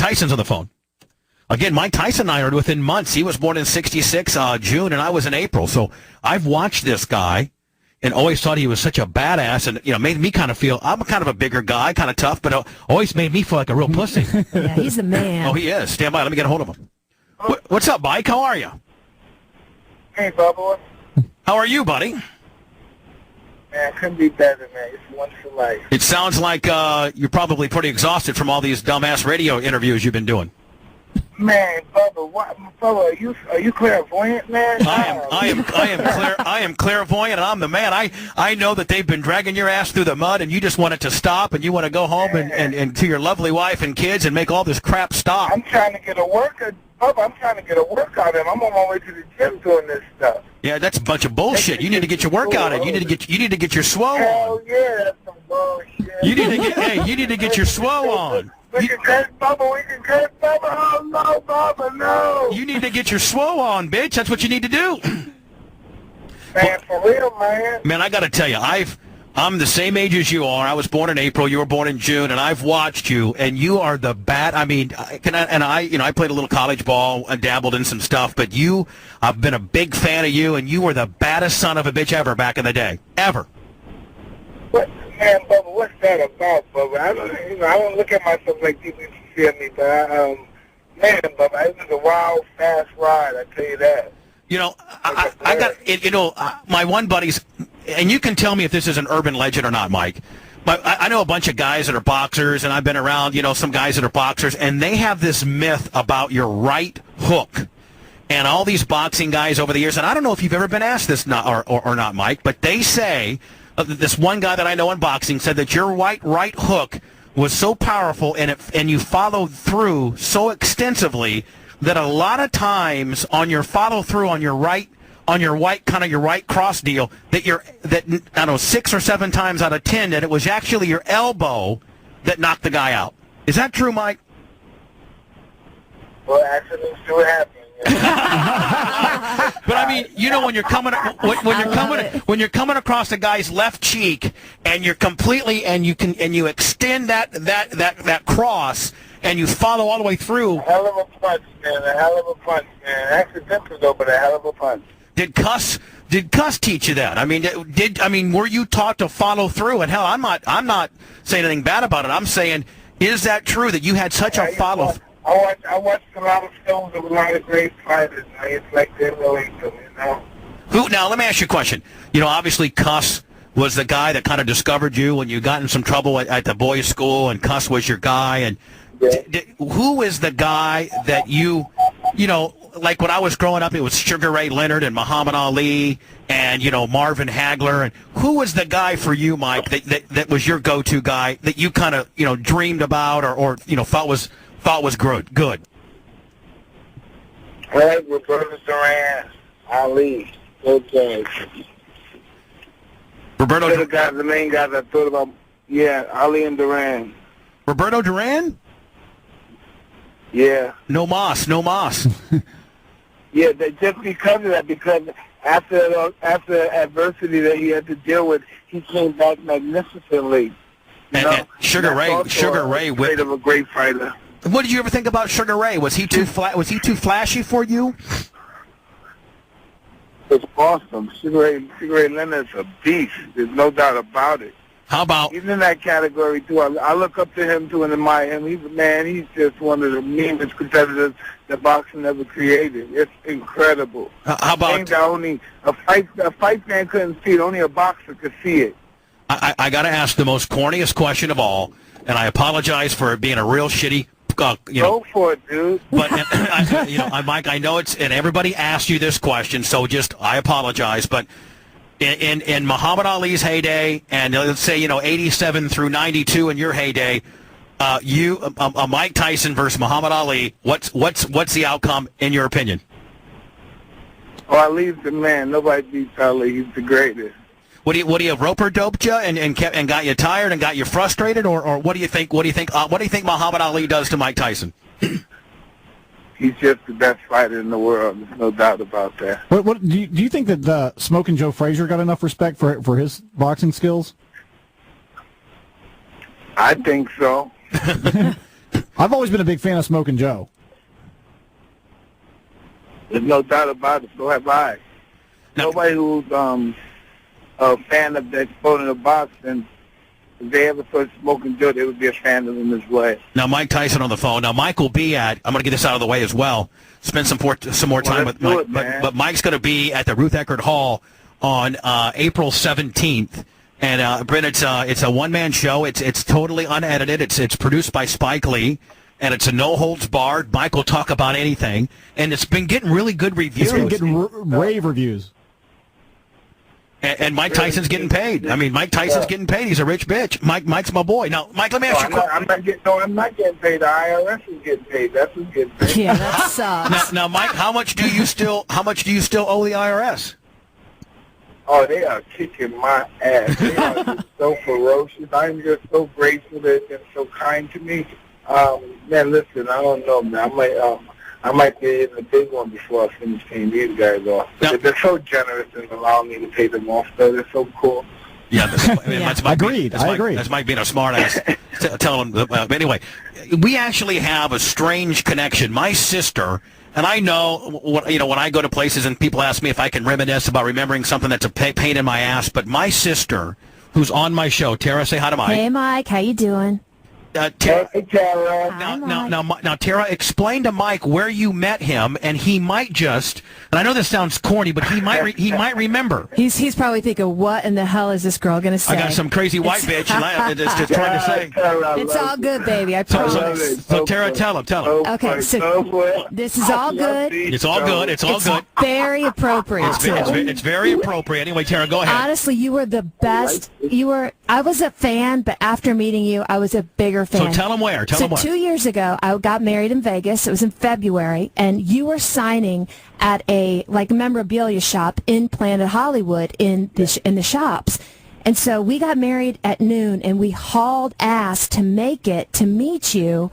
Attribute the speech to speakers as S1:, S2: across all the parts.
S1: Tyson's on the phone. Again, Mike Tyson and I are within months. He was born in 66, June, and I was in April. So I've watched this guy and always thought he was such a badass, and made me kind of feel I'm kind of a bigger guy, kind of tough, but always made me feel like a real pussy.
S2: Yeah, he's a man.
S1: Oh, he is. Stand by. Let me get a hold of him. What's up, Mike? How are you?
S3: Hey, Bubba.
S1: How are you, buddy?
S3: Man, couldn't be better, man. It's once for life.
S1: It sounds like you're probably pretty exhausted from all these dumbass radio interviews you've been doing.
S3: Man, Bubba, Bubba, are you clairvoyant, man?
S1: I am clairvoyant, and I'm the man. I know that they've been dragging your ass through the mud, and you just want it to stop, and you want to go home and to your lovely wife and kids and make all this crap stop.
S3: I'm trying to get a workout, Bubba. I'm trying to get a workout in. I'm on my way to the gym doing this stuff.
S1: Yeah, that's a bunch of bullshit. You need to get your workout in. You need to get your swole on.
S3: Hell yeah, that's some bullshit.
S1: You need to get your swole on.
S3: We can cut Bubba. We can cut Bubba. Oh, no, Bubba, no.
S1: You need to get your swole on, bitch. That's what you need to do.
S3: Man, for real, man.
S1: Man, I got to tell you, I'm the same age as you are. I was born in April. You were born in June, and I've watched you, and you are the bat. I mean, I played a little college ball and dabbled in some stuff, but I've been a big fan of you, and you were the baddest son of a bitch ever back in the day, ever.
S3: Man, Bubba, what's that about, Bubba? I don't look at myself like people used to see at me, but man, Bubba, it was a wild, fast ride. I tell you that.
S1: I got my one buddy's, and you can tell me if this is an urban legend or not, Mike. But I know a bunch of guys that are boxers, and I've been around, some guys that are boxers, and they have this myth about your right hook. And all these boxing guys over the years, and I don't know if you've ever been asked this or not, Mike, but they say. This one guy that I know in boxing said that your right hook was so powerful and you followed through so extensively that a lot of times on your follow through on your right cross deal that 6 or 7 times out of 10 that it was actually your elbow that knocked the guy out. Is that true, Mike?
S3: Well, accidents do happen.
S1: But I mean, when you're coming across a guy's left cheek and you're completely and you extend that cross and you follow all the way through.
S3: A hell of a punch, man. A hell of a punch, man. Accidental though, but a hell of a punch.
S1: Did Cuss teach you that? I mean, were you taught to follow through? And hell, I'm not saying anything bad about it. I'm saying, is that true that you had such a follow?
S3: I watched a lot of films of a lot of great fighters. It's like they relate to me,
S1: Now, let me ask you a question. Obviously, Cuss was the guy that kind of discovered you when you got in some trouble at the boys' school, and Cuss was your guy. And who is the guy that like when I was growing up, it was Sugar Ray Leonard and Muhammad Ali and, Marvin Hagler. And who was the guy for you, Mike, that was your go-to guy that you kind of, dreamed about or thought was good?
S3: I like Roberto Duran, Ali, those guys. The main guys I thought about, Ali and Duran.
S1: Roberto Duran?
S3: Yeah.
S1: No mas.
S3: Yeah, just because of that, because after adversity that he had to deal with, he came back magnificently.
S1: And Sugar Ray
S3: whipped of a great fighter.
S1: What did you ever think about Sugar Ray? Was he too flashy for you?
S3: It's awesome. Sugar Ray Leonard's a beast. There's no doubt about it.
S1: How about?
S3: He's in that category too. I look up to him too and admire him. He's just one of the meanest competitors that boxing ever created. It's incredible.
S1: How about?
S3: That only a fight fan couldn't see it. Only a boxer could see it.
S1: I got to ask the most corniest question of all, and I apologize for being a real shitty.
S3: Go for it, dude.
S1: But Mike, I know it's, and everybody asked you this question, so I apologize. But in Muhammad Ali's heyday, and let's say 87 through 92 in your heyday, Mike Tyson versus Muhammad Ali, what's the outcome in your opinion?
S3: Oh, Ali's the man. Nobody beats Ali. He's the greatest.
S1: What do you roper doped you and got you tired and got you frustrated, or what do you think? What do you think Muhammad Ali does to Mike Tyson?
S3: He's just the best fighter in the world. There's no doubt about that.
S4: What do you think that Smoking Joe Frazier got enough respect for his boxing skills?
S3: I think so.
S4: I've always been a big fan of Smoking Joe.
S3: There's no doubt about it. So have I.
S1: No.
S3: Nobody who's a fan of the exponent of boxing, if they ever saw Smoking Joe, they would be a fan of him as well.
S1: Now, Mike Tyson on the phone. Now, Mike will be at, I'm going to get this out of the way as well, spend some more time with Mike. But Mike's going to be at the Ruth Eckerd Hall on April 17th. And, Brent, it's a one-man show. It's totally unedited. It's produced by Spike Lee. And it's a no-holds-barred. Mike will talk about anything. And it's been getting really good reviews.
S4: It's been getting rave reviews.
S1: And Mike Tyson's getting paid. I mean, Mike Tyson's getting paid. He's a rich bitch. Mike's my boy. Now, Mike, let me ask you a question.
S3: I'm not getting paid. The IRS is getting paid. That's who's getting paid.
S2: Yeah, that sucks.
S1: Now, Mike, how much do you still owe the IRS?
S3: Oh, they are kicking my ass. They are just so ferocious. I'm just so grateful that they're so kind to me. Man, listen, I don't know, man. I might be in the big one before I finish paying these guys off.
S1: No.
S3: They're so generous in allowing me to pay them off, though. They're so cool.
S1: Yeah, that's Mike.
S4: Agreed. I agree.
S1: That's Mike being a smart ass. Telling him. Anyway, we actually have a strange connection. My sister, and I know, when I go to places and people ask me if I can reminisce about remembering something that's a pain in my ass, but my sister, who's on my show, Tara, say hi to Mike.
S2: Hey, Mike, how you doing?
S1: Tara,
S3: Hey, Tara.
S1: now, Tara, explain to Mike where you met him, and he might just. And I know this sounds corny, but he might remember.
S2: He's probably thinking, what in the hell is this girl going to say?
S1: I got some crazy white bitch just trying to say.
S2: It's all good, baby. I promise.
S1: So Tara, tell him.
S2: Okay, so this is all good.
S1: It's all good. It's all good.
S2: Very appropriate, too.
S1: It's very appropriate. Anyway, Tara, go ahead.
S2: Honestly, you were the best. I was a fan, but after meeting you, I was a bigger fan.
S1: So tell him where.
S2: So 2 years ago, I got married in Vegas. It was in February, and you were signing at a memorabilia shop in Planet Hollywood in the shops. And so we got married at noon, and we hauled ass to make it to meet you.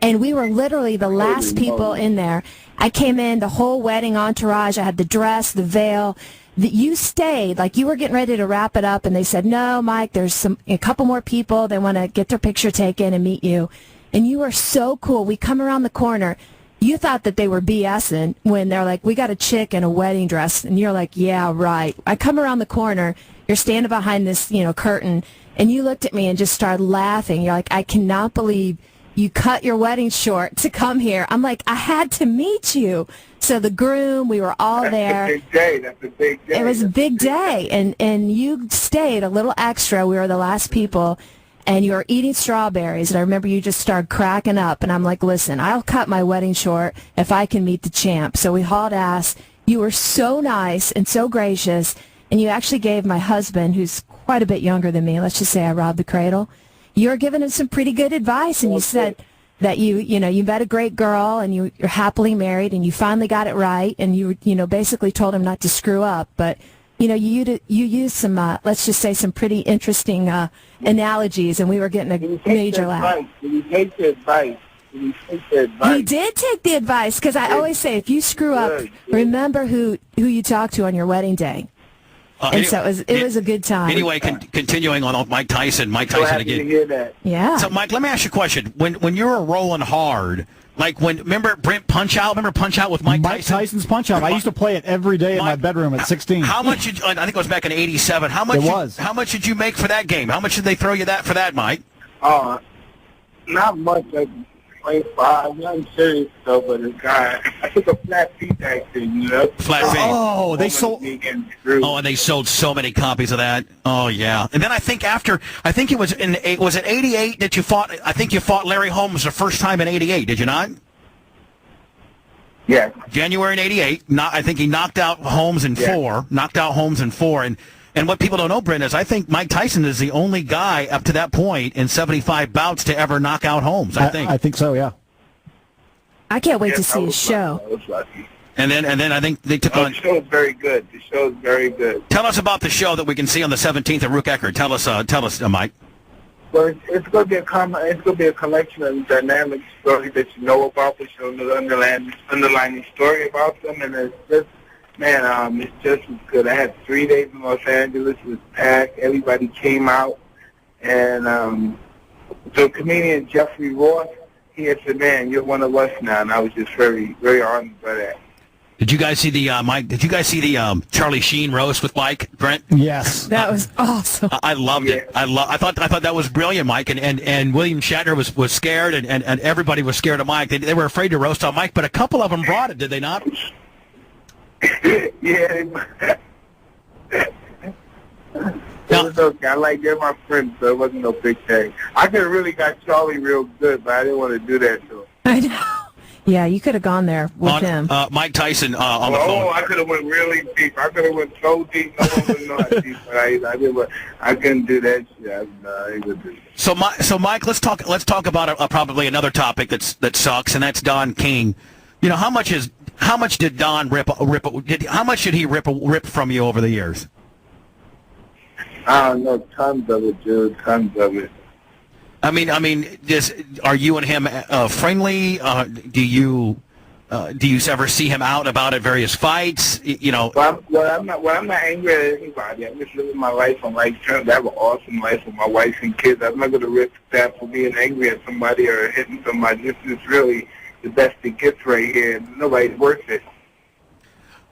S2: And we were literally the last people in there. I came in, the whole wedding entourage. I had the dress, the veil. You stayed, like you were getting ready to wrap it up, and they said, no, Mike, there's a couple more people. They want to get their picture taken and meet you. And you were so cool. We come around the corner. You thought that they were BSing when they're like, we got a chick in a wedding dress. And you're like, yeah, right. I come around the corner. You're standing behind this, curtain, and you looked at me and just started laughing. You're like, I cannot believe you cut your wedding short to come here. I'm like, I had to meet you. So the groom, we were all there.
S3: That's a big day. That's a big day.
S2: It was a big day, and you stayed a little extra. We were the last people, and you were eating strawberries, and I remember you just started cracking up, and I'm like, listen, I'll cut my wedding short if I can meet the champ. So we hauled ass. You were so nice and so gracious, and you actually gave my husband, who's quite a bit younger than me, let's just say I robbed the cradle, you were giving him some pretty good advice, and you said that you met a great girl, and you're happily married, and you finally got it right, and you basically told him not to screw up, but you used some let's just say some pretty interesting analogies, and we were getting a major laugh.
S3: Did he take the advice?
S2: He did take the advice, because I always say, if you screw up, remember who you talked to on your wedding day. And so it was a good time.
S1: Anyway, continuing on Mike Tyson. Mike
S3: So
S1: Tyson
S3: happy
S1: again.
S3: to hear that.
S2: Yeah.
S1: So, Mike, let me ask you a question. When you were rolling hard, remember Brent Punch-Out? Remember Punch-Out with Mike Tyson?
S4: Mike Tyson's Punch-Out. I used to play it every day in my bedroom at 16.
S1: How much did I think it was back in '87? How much did you make for that game? How much did they throw you for that, Mike?
S3: Not much. Like 25. I'm serious though, but the guy, I took a flat fee back then,
S1: Flat fee.
S4: Oh, they sold.
S1: Oh, and they sold so many copies of that. Oh, yeah. And then I think it was it '88 that you fought? I think you fought Larry Holmes the first time in '88. Did you not?
S3: Yeah.
S1: January in '88. I think he knocked out Holmes in four. And what people don't know, Brent, is I think Mike Tyson is the only guy up to that point in 75 bouts to ever knock out Holmes, I think.
S4: I think so, yeah.
S2: I can't wait to see his show.
S3: I was lucky.
S1: And then I think they took on...
S3: The show is very good.
S1: Tell us about the show that we can see on the 17th at Ruth Eckerd. Tell us, Mike.
S3: Well, it's going to be a collection of dynamic stories that you know about, but you don't know the underlying story about them, and it's just... Man, it's just as good. I had 3 days in Los Angeles. It was packed. Everybody came out. And the comedian Jeffrey Ross, he had said, "Man, you're one of us now," and I was just very, very honored by that.
S1: Did you guys see the Mike? Did you guys see the Charlie Sheen roast with Mike, Brent?
S4: Yes.
S2: That was awesome.
S1: I loved it. I thought that was brilliant, Mike. And William Shatner was scared, and everybody was scared of Mike. They were afraid to roast on Mike, but a couple of them brought it, did they not?
S3: Yeah. It was okay. I like they're my friends, so it wasn't no big thing. I could have really got Charlie real good, but I didn't want to do that to him.
S2: I know. Yeah, you could have gone there with him.
S1: Mike Tyson on the phone.
S3: Oh, I could have went really deep. I could have went so deep, no one would know how deep. But I couldn't do that shit.
S1: So Mike, let's talk about probably another topic that sucks, and that's Don King. You know, how much did Don how much did he rip from you over the years?
S3: I don't know, tons of it, dude, tons of it.
S1: I mean, are you and him friendly? Do you ever see him out and about at various fights? You know.
S3: Well, I'm not angry at anybody. I'm just living my life on life terms. I have an awesome life with my wife and kids. I'm not going to risk that for being angry at somebody or hitting somebody. This is really the best it gets right here, and nobody's worth it.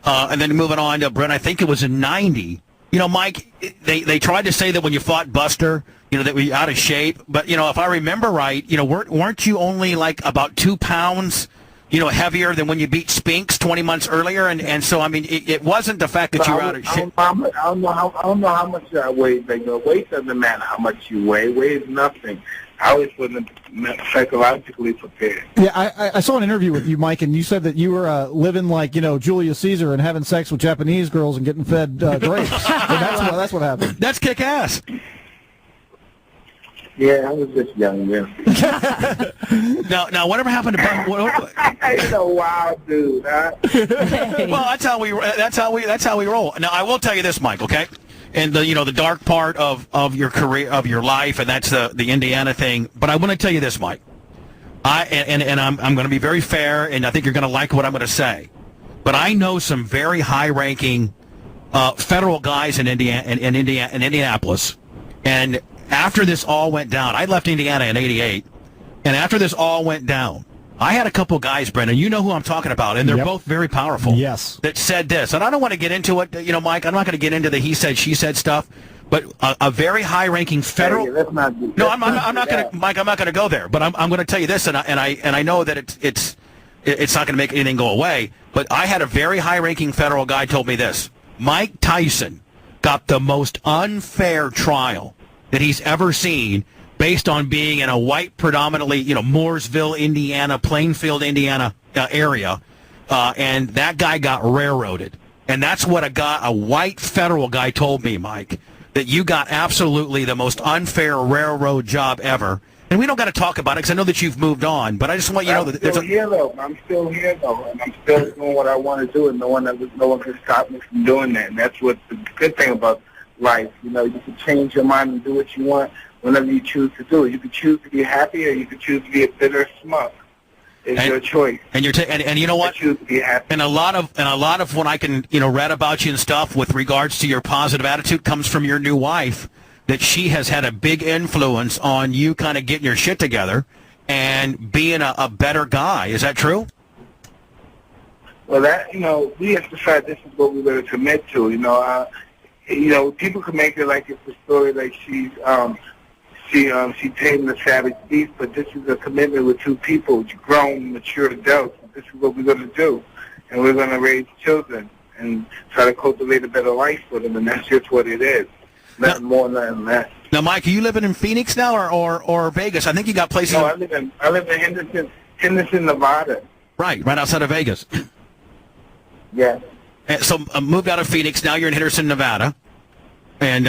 S1: And then moving on to Brent, I think it was in '90. You know, Mike, they tried to say that when you fought Buster, you know, that we out of shape. But, you know, if I remember right, you know, weren't you only like about 2 pounds, you know, heavier than when you beat Spinks 20 months earlier? And so, I mean, it wasn't the fact that you were out of shape.
S3: I don't know how much I weigh. Like, weight doesn't matter how much you weigh. Weight is nothing. I always wasn't psychologically prepared.
S4: Yeah, I saw an interview with you, Mike, and you said that you were living like, you know, Julius Caesar and having sex with Japanese girls and getting fed grapes. That's what happened.
S1: That's kick-ass.
S3: Yeah, I was just young, man.
S1: Now, whatever happened to
S3: He's a wild dude, huh?
S1: Well, that's how we roll. Now, I will tell you this, Mike, okay? And the dark part of your career, of your life, and that's the Indiana thing. But I want to tell you this, Mike. I'm going to be very fair, and I think you're going to like what I'm going to say. But I know some very high-ranking federal guys in Indianapolis, and after this all went down, I left Indiana in '88, and after this all went down, I had a couple guys, Brendan, you know who I'm talking about, and they're both very powerful.
S4: Yes.
S1: That said this, and I don't want to get into it, you know, Mike. I'm not going to get into the he said, she said stuff, but a very high-ranking federal.
S3: Hey,
S1: I'm not going to, Mike. I'm not going to go there, but I'm going to tell you this, and I know that it's not going to make anything go away. But I had a very high-ranking federal guy told me this: Mike Tyson got the most unfair trial that he's ever seen, based on being in a white, predominantly, you know, Mooresville, Indiana, Plainfield, Indiana area, and that guy got railroaded. And that's what a white federal guy told me, Mike, that you got absolutely the most unfair railroad job ever. And we don't got to talk about it because I know that you've moved on, but I just want you to know that there's
S3: I'm still here, though, and I'm still doing what I want to do, and no one can stop me from doing that. And that's what's the good thing about life. You know, you can change your mind and do what you want whenever you choose to do it. You can choose to be happy, or you can choose to be a bitter smug. It's your choice.
S1: And you're and you know what?
S3: I choose to be happy.
S1: And a lot of what I can, you know, read about you and stuff with regards to your positive attitude comes from your new wife. That she has had a big influence on you kind of getting your shit together and being a better guy. Is that true?
S3: Well, that, you know, we have to decide this is what we're going to commit to. You know, people can make it like it's a story like she tamed the savage beast, but this is a commitment with two people, grown, mature adults. This is what we're going to do, and we're going to raise children and try to cultivate a better life for them, and that's just what it is. Nothing more, nothing less.
S1: Now, Mike, are you living in Phoenix now or Vegas? I think you got places.
S3: No, I live in Henderson, Nevada.
S1: Right outside of Vegas.
S3: Yeah.
S1: So moved out of Phoenix. Now you're in Henderson, Nevada. And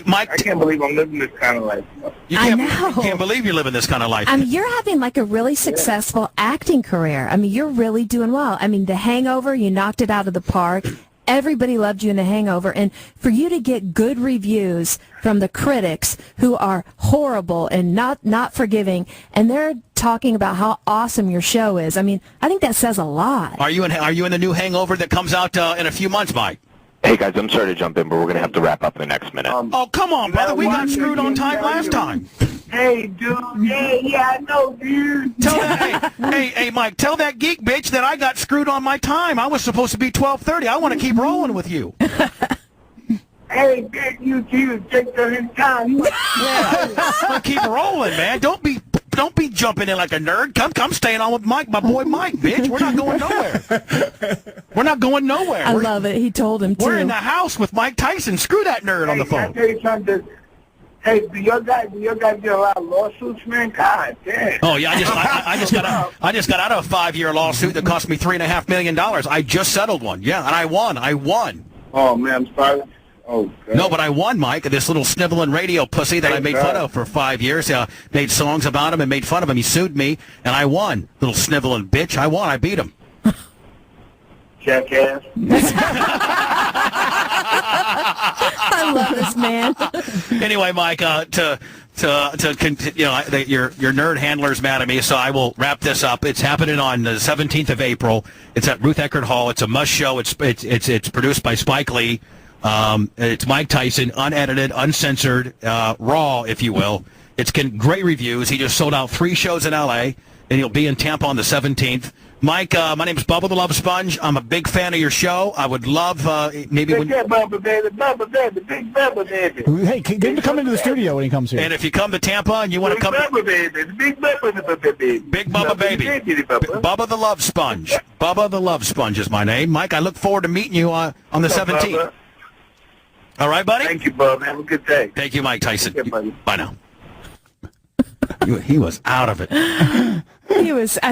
S1: Mike,
S3: I can't believe I'm living this kind of life.
S1: You can't believe you're living this kind of life.
S2: I mean, you're having like a really successful acting career. I mean, you're really doing well. I mean, The Hangover, you knocked it out of the park. Everybody loved you in The Hangover. And for you to get good reviews from the critics who are horrible and not forgiving, and they're talking about how awesome your show is, I mean, I think that says a lot.
S1: Are you in the new Hangover that comes out in a few months, Mike?
S5: Hey, guys, I'm sorry to jump in, but we're going to have to wrap up in the next minute.
S1: Oh, come on, brother. We got screwed on time last time.
S3: Hey, dude. Yeah, I know, dude.
S1: Tell that, hey, Mike, tell that geek bitch that I got screwed on my time. I was supposed to be 12:30. I want to keep rolling with you.
S3: Hey, bitch, you take to his time.
S1: Yeah, keep rolling, man. Don't be jumping in like a nerd. Come staying on with Mike, my boy Mike, bitch. We're not going nowhere. We're not going nowhere.
S2: I love it. He told him, too.
S1: We're in the house with Mike Tyson. Screw that nerd on the phone.
S3: Can I tell you something? Hey, do your guys get a lot of lawsuits, man? God damn.
S1: Oh yeah, I just got out of a 5-year lawsuit that cost me $3.5 million. I just settled one. Yeah, and I won.
S3: Oh man, I'm sorry. Oh, God.
S1: No, but I won, Mike. This little sniveling radio pussy that I made fun of for 5 years. Made songs about him and made fun of him. He sued me, and I won. Little sniveling bitch. I won. I beat him.
S3: Jackass.
S2: I love this man.
S1: Anyway, Mike, to continue, your nerd handler's mad at me, so I will wrap this up. It's happening on the 17th of April. It's at Ruth Eckerd Hall. It's a must show. It's produced by Spike Lee. It's Mike Tyson, unedited, uncensored, raw, if you will. It's great reviews. He just sold out 3 shows in L.A., and he'll be in Tampa on the 17th. Mike, my name's Bubba the Love Sponge. I'm a big fan of your show. I would love maybe when...
S3: Bubba, baby, big Bubba, baby.
S4: Hey, get him to come into the studio when he comes here.
S1: And if you come to Tampa and you want to come...
S3: Bubba, baby, big Bubba, baby.
S1: Big Bubba, baby. Bubba the Love Sponge. Bubba the Love Sponge is my name. Mike, I look forward to meeting you on the 17th.
S3: Bubba.
S1: All right, buddy?
S3: Thank you, Bub. Have a good day.
S1: Thank you, Mike Tyson.
S3: Okay, buddy.
S1: Bye now. He was out of it.
S2: I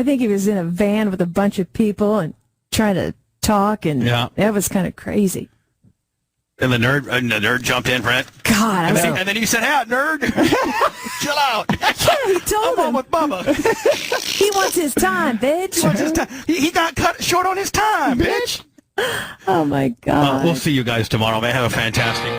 S2: think he was in a van with a bunch of people and trying to talk, and that was kind of crazy.
S1: And the nerd jumped in, Brent.
S2: God,
S1: and then he said, "Hey, nerd, chill out."
S2: Yeah, he told him.
S1: I'm on with Bubba.
S2: He wants his time, bitch.
S1: He wants his time. He got cut short on his time, bitch.
S2: Oh, my God.
S1: We'll see you guys tomorrow, man. Have a fantastic